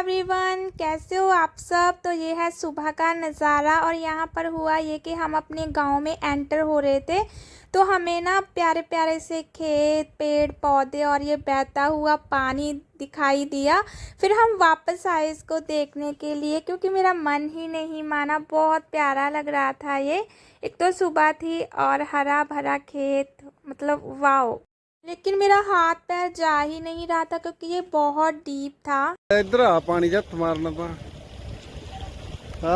Everyone, कैसे हो आप सब। तो ये है सुबह का नज़ारा और यहाँ पर हुआ ये कि हम अपने गांव में एंटर हो रहे थे। तो हमें ना प्यारे प्यारे से खेत, पेड़ पौधे और ये बहता हुआ पानी दिखाई दिया। फिर हम वापस आए इसको देखने के लिए क्योंकि मेरा मन ही नहीं माना, बहुत प्यारा लग रहा था ये। एक तो सुबह थी और हरा भरा खेत, मतलब वाओ। लेकिन मेरा हाथ पैर जा ही नहीं रहा था क्योंकि ये बहुत डीप था। इधर आ पानी जत मारना पा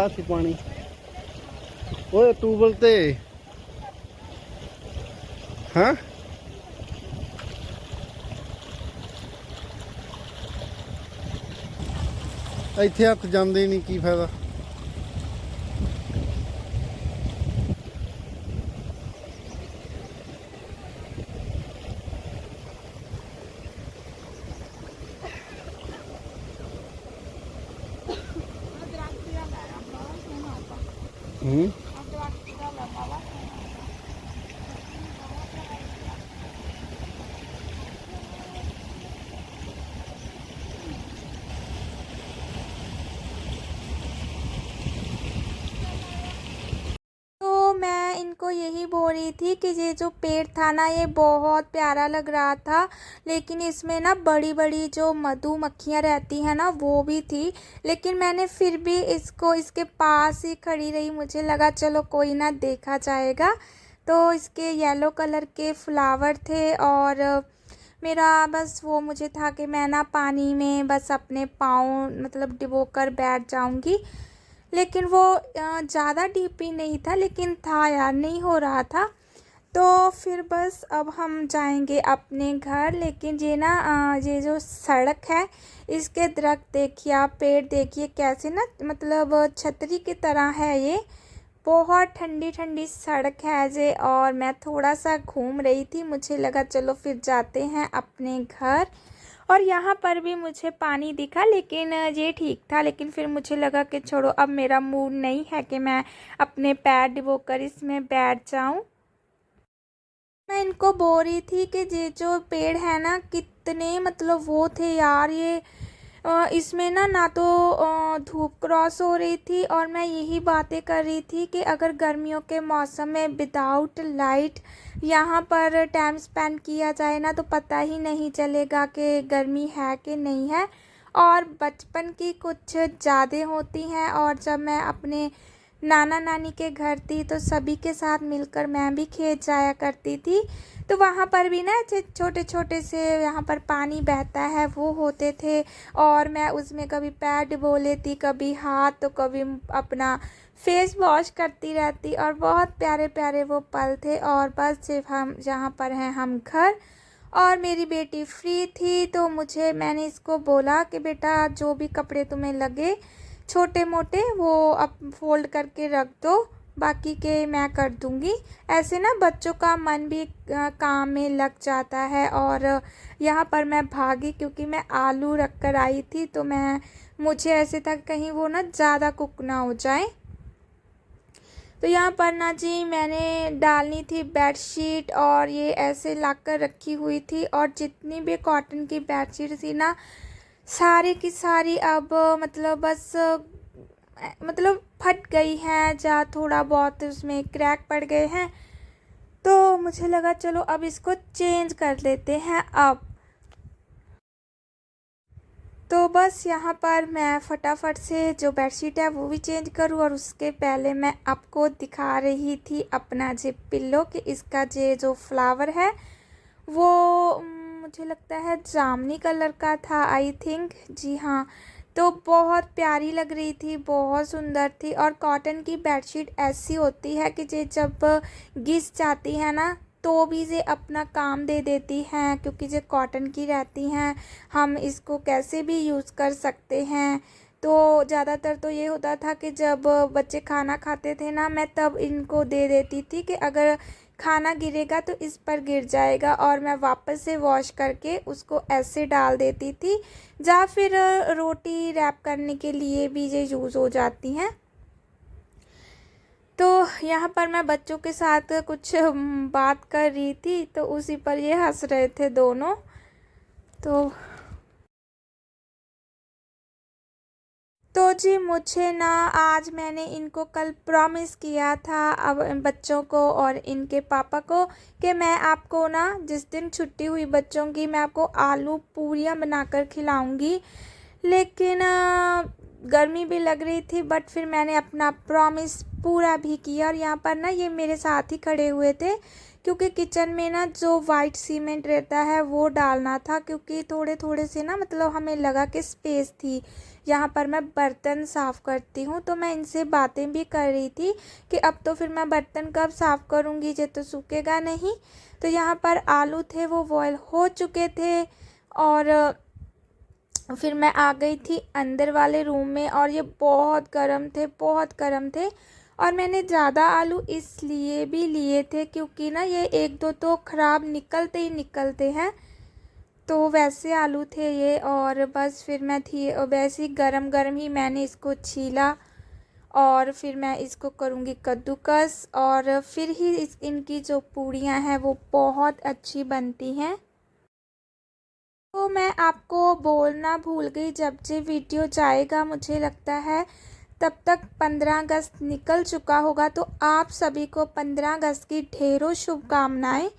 सी पानी। ओए तू बोलते हाँ ਇੱਥੇ ਹੱਥ ਜਾਂਦੇ ਨਹੀਂ, ਕੀ ਫਾਇਦਾ। तो मैं इनको यही बोल रही थी कि ये जो पेड़ था ना, ये बहुत प्यारा लग रहा था, लेकिन इसमें ना बड़ी बड़ी जो मधुमक्खियाँ रहती हैं ना, वो भी थी। लेकिन मैंने फिर भी इसको इसके पास ही खड़ी रही, मुझे लगा चलो कोई ना, देखा जाएगा। तो इसके येलो कलर के फ्लावर थे और मेरा बस वो मुझे था कि मैं ना पानी में बस अपने पाँव मतलब डुबोकर बैठ जाऊंगी। लेकिन वो ज़्यादा डीप ही नहीं था, लेकिन था यार, नहीं हो रहा था। तो फिर बस अब हम जाएंगे अपने घर। लेकिन ये ना ये जो सड़क है, इसके दरख्त देखिए आप, पेड़ देखिए कैसे ना, मतलब छतरी की तरह है ये। बहुत ठंडी ठंडी सड़क है ये। और मैं थोड़ा सा घूम रही थी, मुझे लगा चलो फिर जाते हैं अपने घर। और यहाँ पर भी मुझे पानी दिखा, लेकिन ये ठीक था। लेकिन फिर मुझे लगा कि छोड़ो, अब मेरा मूड नहीं है कि मैं अपने पैर डुबोकर इसमें बैठ जाऊं। मैं इनको बोल रही थी कि ये जो पेड़ है ना, कितने मतलब वो थे यार। ये इसमें ना ना तो धूप क्रॉस हो रही थी, और मैं यही बातें कर रही थी कि अगर गर्मियों के मौसम में विदाउट लाइट यहाँ पर टाइम स्पेंड किया जाए ना, तो पता ही नहीं चलेगा कि गर्मी है कि नहीं है। और बचपन की कुछ यादें होती हैं, और जब मैं अपने नाना नानी के घर थी तो सभी के साथ मिलकर मैं भी खेत जाया करती थी। तो वहाँ पर भी ना छोटे छोटे से यहाँ पर पानी बहता है, वो होते थे। और मैं उसमें कभी पैर डुबो लेती, कभी हाथ, तो कभी अपना फेस वॉश करती रहती। और बहुत प्यारे प्यारे वो पल थे। और बस सिर्फ हम यहाँ पर हैं हम घर। और मेरी बेटी फ्री थी, तो मैंने इसको बोला कि बेटा जो भी कपड़े तुम्हें लगे छोटे मोटे, वो अब फोल्ड करके रख दो, बाकी के मैं कर दूंगी। ऐसे ना बच्चों का मन भी काम में लग जाता है। और यहाँ पर मैं भागी क्योंकि मैं आलू रख कर आई थी, तो मुझे ऐसे था कहीं वो ना ज़्यादा कुक ना हो जाए। तो यहाँ पर ना जी मैंने डालनी थी बेडशीट, और ये ऐसे लाकर रखी हुई थी। और जितनी भी कॉटन की बेडशीट थी ना, सारी की सारी अब मतलब बस मतलब फट गई हैं, या थोड़ा बहुत उसमें क्रैक पड़ गए हैं। तो मुझे लगा चलो अब इसको चेंज कर लेते हैं अब। तो बस यहाँ पर मैं फटाफट से जो बेडशीट है वो भी चेंज करूँ, और उसके पहले मैं आपको दिखा रही थी अपना जो पिल्लो, कि इसका जो फ्लावर है वो मुझे लगता है जामुनी कलर का था, आई थिंक, जी हाँ। तो बहुत प्यारी लग रही थी, बहुत सुंदर थी। और कॉटन की बेडशीट ऐसी होती है कि ये जब घिस जाती है ना, तो भी ये अपना काम दे देती हैं, क्योंकि ये कॉटन की रहती हैं। हम इसको कैसे भी यूज़ कर सकते हैं। तो ज़्यादातर तो ये होता था कि जब बच्चे खाना खाते थे ना, मैं तब इनको दे देती थी कि अगर खाना गिरेगा तो इस पर गिर जाएगा, और मैं वापस से वॉश करके उसको ऐसे डाल देती थी। या फिर रोटी रैप करने के लिए भी ये यूज़ हो जाती हैं। तो यहाँ पर मैं बच्चों के साथ कुछ बात कर रही थी, तो उसी पर ये हंस रहे थे दोनों। तो तो जी मुझे ना आज मैंने इनको कल प्रॉमिस किया था अब बच्चों को और इनके पापा को कि मैं आपको ना जिस दिन छुट्टी हुई बच्चों की मैं आपको आलू पूरियाँ बनाकर खिलाऊंगी। लेकिन गर्मी भी लग रही थी बट फिर मैंने अपना प्रॉमिस पूरा भी किया। और यहाँ पर ना ये मेरे साथ ही खड़े हुए थे क्योंकि किचन में ना जो वाइट सीमेंट रहता है वो डालना था, क्योंकि थोड़े थोड़े से ना मतलब हमें लगा कि स्पेस थी। यहाँ पर मैं बर्तन साफ़ करती हूँ तो मैं इनसे बातें भी कर रही थी कि अब तो फिर मैं बर्तन कब साफ़ करूँगी, ये तो सूखेगा नहीं। तो यहाँ पर आलू थे वो बॉयल हो चुके थे और फिर मैं आ गई थी अंदर वाले रूम में और ये बहुत गर्म थे, बहुत गर्म थे। और मैंने ज़्यादा आलू इसलिए भी लिए थे क्योंकि ना ये एक दो तो ख़राब निकलते ही निकलते हैं, तो वैसे आलू थे ये। और बस फिर मैं थी वैसे ही गरम गरम ही मैंने इसको छीला और फिर मैं इसको करूँगी कद्दूकस और फिर ही इनकी जो पूड़ियाँ हैं वो बहुत अच्छी बनती हैं। तो मैं आपको बोलना भूल गई, जब ये वीडियो जाएगा मुझे लगता है तब तक 15 अगस्त निकल चुका होगा, तो आप सभी को 15 अगस्त की ढेरों शुभकामनाएं।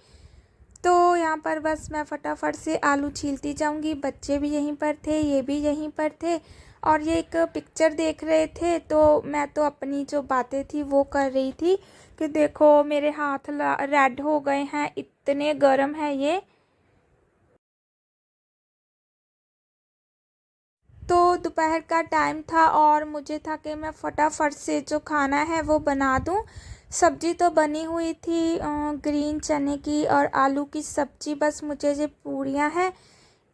तो यहाँ पर बस मैं फटाफट से आलू छीलती जाऊँगी। बच्चे भी यहीं पर थे, ये भी यहीं पर थे और ये एक पिक्चर देख रहे थे, तो मैं तो अपनी जो बातें थी वो कर रही थी कि देखो मेरे हाथ रेड हो गए हैं, इतने गर्म है ये। तो दोपहर का टाइम था और मुझे था कि मैं फटाफट से जो खाना है वो बना दूं। सब्जी तो बनी हुई थी ग्रीन चने की और आलू की सब्जी, बस मुझे जो पूड़ियाँ हैं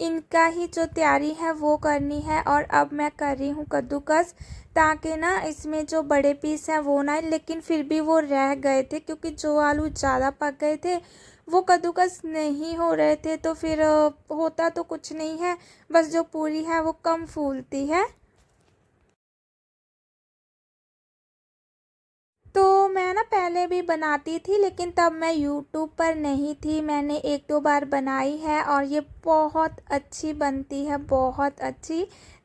इनका ही जो तैयारी है वो करनी है। और अब मैं कर रही हूँ कद्दूकस, ताकि ना इसमें जो बड़े पीस हैं वो ना, लेकिन फिर भी वो रह गए थे क्योंकि जो आलू ज़्यादा पक गए थे वो कद्दूकस नहीं हो रहे थे। तो फिर होता तो कुछ नहीं है, बस जो पूरी है वो कम फूलती है। तो मैं ना पहले भी बनाती थी लेकिन तब मैं यूट्यूब पर नहीं थी, मैंने एक दो बार बनाई है और ये बहुत अच्छी बनती है, बहुत अच्छी।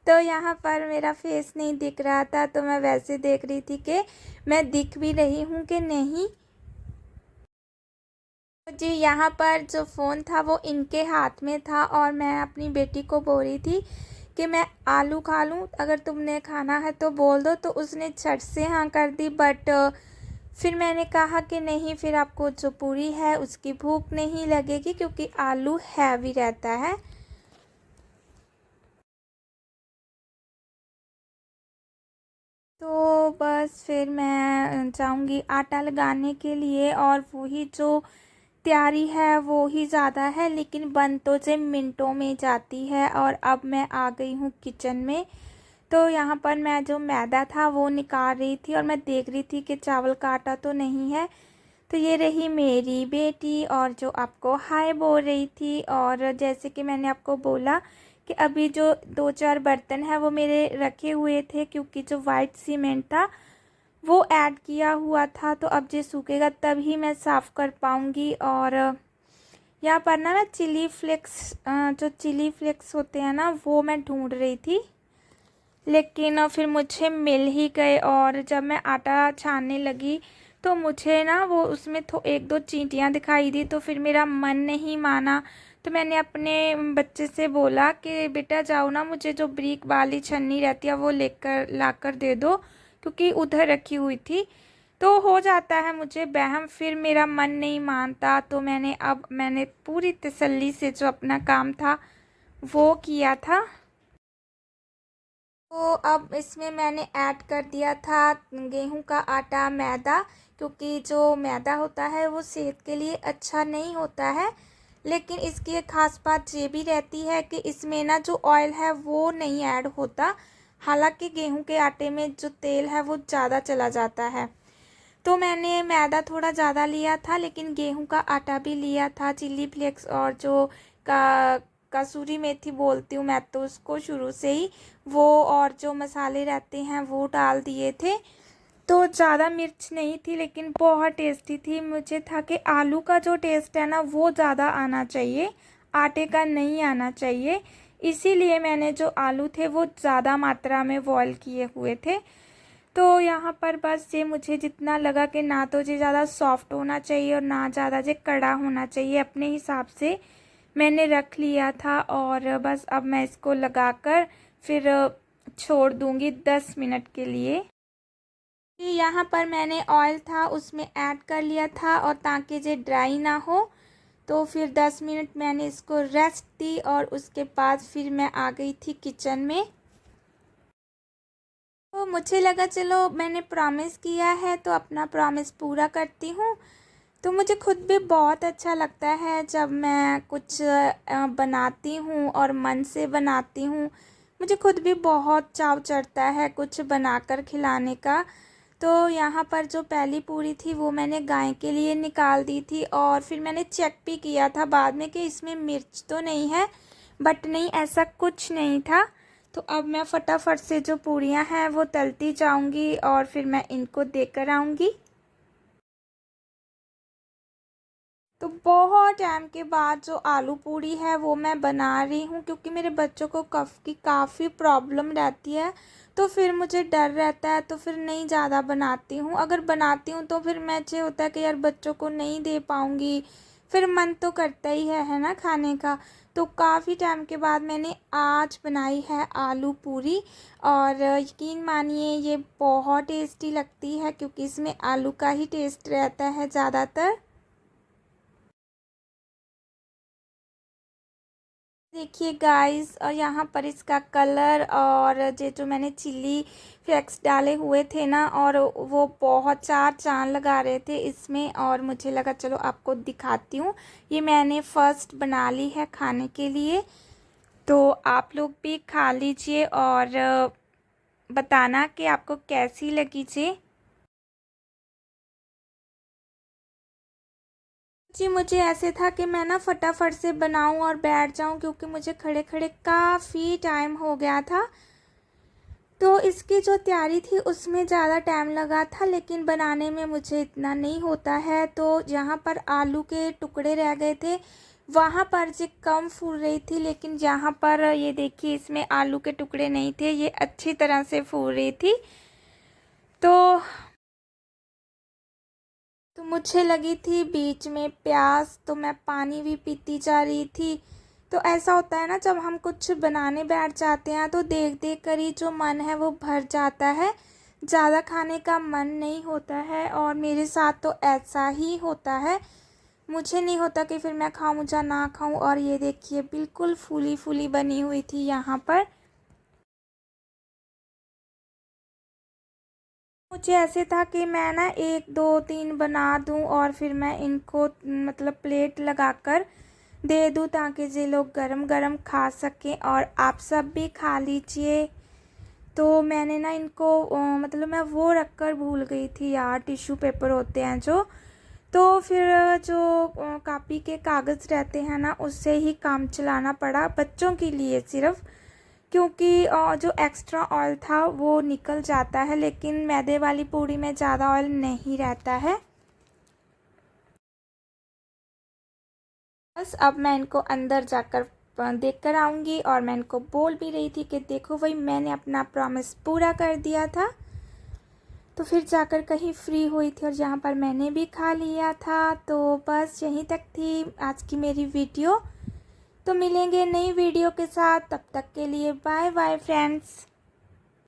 तो यहाँ पर मेरा फेस नहीं दिख रहा था तो मैं वैसे देख रही थी कि मैं दिख भी रही हूँ कि नहीं। तो जी यहाँ पर जो फ़ोन था वो इनके हाथ में था और मैं अपनी बेटी को बोल रही थी कि मैं आलू खा लूँ, अगर तुमने खाना है तो बोल दो। तो उसने झट से हाँ कर दी, बट फिर मैंने कहा कि नहीं, फिर आपको जो पूरी है उसकी भूख नहीं लगेगी क्योंकि आलू हैवी रहता है। तो बस फिर मैं जाऊंगी आटा लगाने के लिए और वही जो तैयारी है वो ही ज़्यादा है लेकिन बन तो से मिनटों में जाती है। और अब मैं आ गई हूँ किचन में। तो यहाँ पर मैं जो मैदा था वो निकाल रही थी और मैं देख रही थी कि चावल का आटा तो नहीं है। तो ये रही मेरी बेटी और जो आपको हाय बोल रही थी। और जैसे कि मैंने आपको बोला कि अभी जो दो चार बर्तन हैं वो मेरे रखे हुए थे क्योंकि जो वाइट सीमेंट था वो ऐड किया हुआ था, तो अब ये सूखेगा तभी मैं साफ़ कर पाऊँगी। और यहाँ पर ना मैं चिली फ्लेक्स जो चिली फ्लेक्स होते हैं ना वो मैं ढूंढ रही थी, लेकिन फिर मुझे मिल ही गए। और जब मैं आटा छानने लगी तो मुझे ना वो उसमें एक दो चींटियाँ दिखाई दी, तो फिर मेरा मन नहीं माना। तो मैंने अपने बच्चे से बोला कि बेटा जाओ ना, मुझे जो ब्रिक वाली छन्नी रहती है वो लेकर लाकर दे दो, क्योंकि उधर रखी हुई थी। तो हो जाता है मुझे वहम, फिर मेरा मन नहीं मानता। तो मैंने पूरी तसल्ली से जो अपना काम था वो किया था। तो अब इसमें मैंने ऐड कर दिया था गेहूं का आटा, मैदा, क्योंकि जो मैदा होता है वो सेहत के लिए अच्छा नहीं होता है। लेकिन इसकी एक ख़ास बात ये भी रहती है कि इसमें ना जो ऑयल है वो नहीं ऐड होता, हालांकि गेहूं के आटे में जो तेल है वो ज़्यादा चला जाता है। तो मैंने मैदा थोड़ा ज़्यादा लिया था लेकिन गेहूं का आटा भी लिया था। चिली फ्लेक्स और जो का कसूरी मेथी बोलती हूँ मैं तो उसको शुरू से ही, वो और जो मसाले रहते हैं वो डाल दिए थे। तो ज़्यादा मिर्च नहीं थी लेकिन बहुत टेस्टी थी। मुझे था कि आलू का जो टेस्ट है ना वो ज़्यादा आना चाहिए, आटे का नहीं आना चाहिए, इसीलिए मैंने जो आलू थे वो ज़्यादा मात्रा में बॉयल किए हुए थे। तो यहाँ पर बस ये मुझे जितना लगा कि ना तो ये ज़्यादा सॉफ्ट होना चाहिए और ना ज़्यादा ये कड़ा होना चाहिए, अपने हिसाब से मैंने रख लिया था। और बस अब मैं इसको लगाकर फिर छोड़ दूँगी 10 मिनट के लिए। यहाँ पर मैंने ऑयल था उसमें ऐड कर लिया था और ताकि ये ड्राई ना हो, तो फिर 10 मिनट मैंने इसको रेस्ट दी और उसके बाद फिर मैं आ गई थी किचन में। तो मुझे लगा चलो मैंने प्रॉमिस किया है तो अपना प्रॉमिस पूरा करती हूँ। तो मुझे खुद भी बहुत अच्छा लगता है जब मैं कुछ बनाती हूँ और मन से बनाती हूँ। मुझे खुद भी बहुत चाव चढ़ता है कुछ बनाकर खिलाने का। तो यहाँ पर जो पहली पूरी थी वो मैंने गाय के लिए निकाल दी थी और फिर मैंने चेक भी किया था बाद में कि इसमें मिर्च तो नहीं है, बट नहीं, ऐसा कुछ नहीं था। तो अब मैं फटाफट से जो पूरियाँ हैं वो तलती जाऊँगी और फिर मैं इनको देकर आऊँगी। तो बहुत टाइम के बाद जो आलू पूरी है वो मैं बना रही हूँ, क्योंकि मेरे बच्चों को कफ की काफ़ी प्रॉब्लम रहती है। तो फिर मुझे डर रहता है, तो फिर नहीं ज़्यादा बनाती हूँ। अगर बनाती हूँ तो फिर मैं ये होता है कि यार बच्चों को नहीं दे पाऊँगी, फिर मन तो करता ही है ना खाने का। तो काफ़ी टाइम के बाद मैंने आज बनाई है आलू पूरी और यकीन मानिए ये बहुत टेस्टी लगती है, क्योंकि इसमें आलू का ही टेस्ट रहता है ज़्यादातर। देखिए गाइस, और यहाँ पर इसका कलर और ये जो मैंने चिल्ली फ्लेक्स डाले हुए थे ना, और वो बहुत चार चांद लगा रहे थे इसमें, और मुझे लगा चलो आपको दिखाती हूँ। ये मैंने फ़र्स्ट बना ली है खाने के लिए, तो आप लोग भी खा लीजिए और बताना कि आपको कैसी लगी जी। जी मुझे ऐसे था कि मैं ना फटाफट से बनाऊं और बैठ जाऊं, क्योंकि मुझे खड़े खड़े काफ़ी टाइम हो गया था। तो इसकी जो तैयारी थी उसमें ज़्यादा टाइम लगा था, लेकिन बनाने में मुझे इतना नहीं होता है। तो जहाँ पर आलू के टुकड़े रह गए थे वहाँ पर जो कम फूल रही थी, लेकिन यहाँ पर ये देखिए इसमें आलू के टुकड़े नहीं थे, ये अच्छी तरह से फूल रही थी। तो मुझे लगी थी बीच में प्यास, तो मैं पानी भी पीती जा रही थी। तो ऐसा होता है ना, जब हम कुछ बनाने बैठ जाते हैं तो देख देख कर ही जो मन है वो भर जाता है, ज़्यादा खाने का मन नहीं होता है। और मेरे साथ तो ऐसा ही होता है, मुझे नहीं होता कि फिर मैं खाऊं या ना खाऊं। और ये देखिए बिल्कुल फूली फूली बनी हुई थी यहाँ पर। मुझे ऐसे था कि मैं ना 1 2 3 बना दूं और फिर मैं इनको मतलब प्लेट लगाकर दे दूं, ताकि ये लोग गरम गरम खा सकें और आप सब भी खा लीजिए। तो मैंने ना इनको मतलब मैं वो रख कर भूल गई थी यार, टिश्यू पेपर होते हैं जो, तो फिर जो कापी के कागज़ रहते हैं ना उससे ही काम चलाना पड़ा बच्चों के लिए सिर्फ़, क्योंकि जो एक्स्ट्रा ऑयल था वो निकल जाता है, लेकिन मैदे वाली पूड़ी में ज़्यादा ऑयल नहीं रहता है। बस अब मैं इनको अंदर जाकर देख कर आऊँगी, और मैं इनको बोल भी रही थी कि देखो भाई मैंने अपना प्रॉमिस पूरा कर दिया था। तो फिर जाकर कहीं फ्री हुई थी और यहाँ पर मैंने भी खा लिया था। तो बस यहीं तक थी आज की मेरी वीडियो। तो मिलेंगे नई वीडियो के साथ, तब तक के लिए बाय बाय फ्रेंड्स।